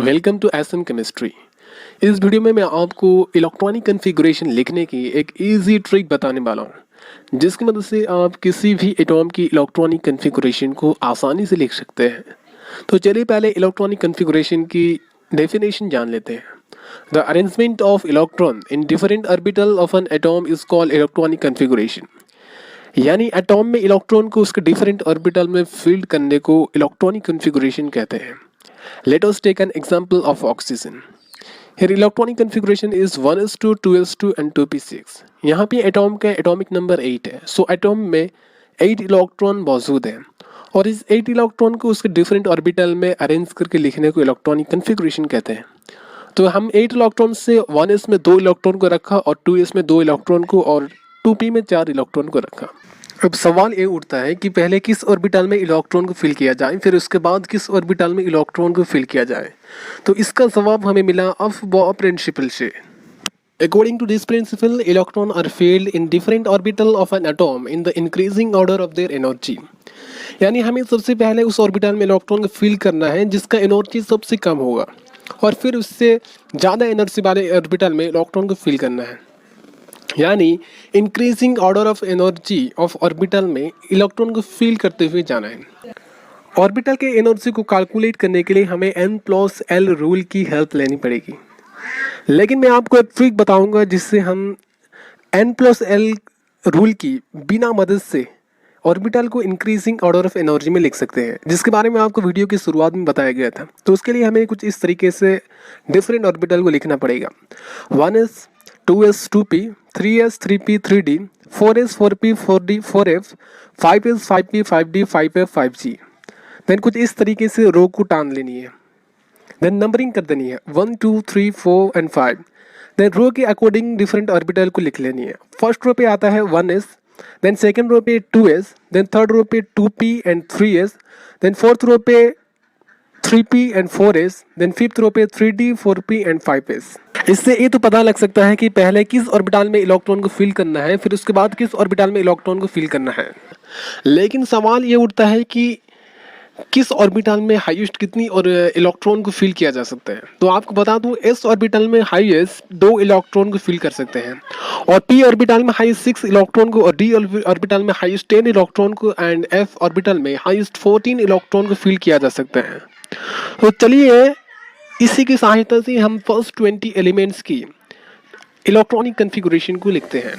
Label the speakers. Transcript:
Speaker 1: Welcome to SM chemistry. इस video में मैं आपको इलेक्ट्रॉनिक कॉन्फ़िगरेशन लिखने की एक इजी ट्रिक बताने वाला हूँ, जिसकी मदद से आप किसी भी एटॉम की इलेक्ट्रॉनिक कॉन्फ़िगरेशन को आसानी से लिख सकते हैं। तो चलिए पहले इलेक्ट्रॉनिक कॉन्फ़िगरेशन की डेफिनेशन जान लेते हैं। The arrangement of electron in different orbital of an atom is called electronic configuration. यानी एटॉम में इलेक्ट्रॉन को उसके डिफरेंट ऑर्बिटल में फील्ड करने को इलेक्ट्रॉनिक कॉन्फ़िगरेशन कहते हैं। Let us take an example of oxygen. Here electronic configuration is 1s2, 2s2 and 2p6. यहाँ पे एटॉम का एटॉमिक नंबर 8 है। सो एटॉम में 8 इलेक्ट्रॉन मौजूद हैं और इस 8 इलेक्ट्रॉन को उसके डिफरेंट ऑर्बिटल में अरेंज करके लिखने को इलेक्ट्रॉनिक कन्फिग्रेशन कहते हैं। तो हम 8 इलेक्ट्रॉन से 1s में 2 इलेक्ट्रॉन को रखा और 2s में 2 इलेक्ट्रॉन को और 2p में 4 इलेक्ट्रॉन को रखा। अब सवाल ये उठता है कि पहले किस ऑर्बिटल में इलेक्ट्रॉन को फिल किया जाए, फिर उसके बाद किस ऑर्बिटल में इलेक्ट्रॉन को फिल किया जाए। तो इसका जवाब हमें मिला अफबाउ प्रिंसिपल से। According to this principle, electrons are filled in different orbital of an atom in the increasing order of their energy. यानी हमें सबसे पहले उस ऑर्बिटल में इलेक्ट्रॉन को फिल करना है जिसका एनर्जी सबसे कम होगा, और फिर उससे ज़्यादा एनर्जी वाले ऑर्बिटल में इलेक्ट्रॉन को फिल करना है। यानी increasing order of energy of orbital में इलेक्ट्रॉन को फिल करते हुए जाना है। ऑर्बिटल के एनर्जी को कैलकुलेट करने के लिए हमें n+l रूल की हेल्प लेनी पड़ेगी, लेकिन मैं आपको एक ट्रिक बताऊंगा जिससे हम n+l रूल की बिना मदद से ऑर्बिटल को इंक्रीजिंग ऑर्डर ऑफ एनर्जी में लिख सकते हैं, जिसके बारे में आपको वीडियो की शुरुआत में बताया गया था। तो उसके लिए हमें कुछ इस तरीके से डिफरेंट ऑर्बिटल को लिखना पड़ेगा। 1s 2s 2p 3s 3p 3d 4s 4p 4d 4f 5s 5p 5d 5f 5g। Then कुछ इस तरीके से रो को टान लेनी है, देन नंबरिंग कर देनी है 1 2 3 4 एंड 5। देन रो के अकॉर्डिंग डिफरेंट ऑर्बिटल को लिख लेनी है। फर्स्ट रो पे आता है 1s, देन सेकेंड रो पे 2s, देन थर्ड रो पे 2p and 3s, then fourth row पे 3p and 4s, then fifth रो पे 3d 4p एंड 5s। इससे ये तो पता लग सकता है कि पहले किस ऑर्बिटल में इलेक्ट्रॉन को फिल करना है, फिर उसके बाद किस ऑर्बिटल में इलेक्ट्रॉन को फिल करना है। लेकिन सवाल ये उठता है कि किस ऑर्बिटल में हाईएस्ट कितनी और इलेक्ट्रॉन को फिल किया जा सकता है। तो आपको बता दूं, एस ऑर्बिटल में हाईएस्ट 2 इलेक्ट्रॉन को फिल कर सकते हैं, और पी ऑर्बिटल में हाईएस्ट 6 इलेक्ट्रॉन को, और डी ऑर्बिटल में हाईएस्ट 10 इलेक्ट्रॉन को, एंड एफ ऑर्बिटल में हाईएस्ट 14 इलेक्ट्रॉन को फिल किया जा सकता है। तो चलिए इसी की सहायता से हम फर्स्ट 20 एलिमेंट्स की इलेक्ट्रॉनिक कॉन्फ़िगरेशन को लिखते हैं।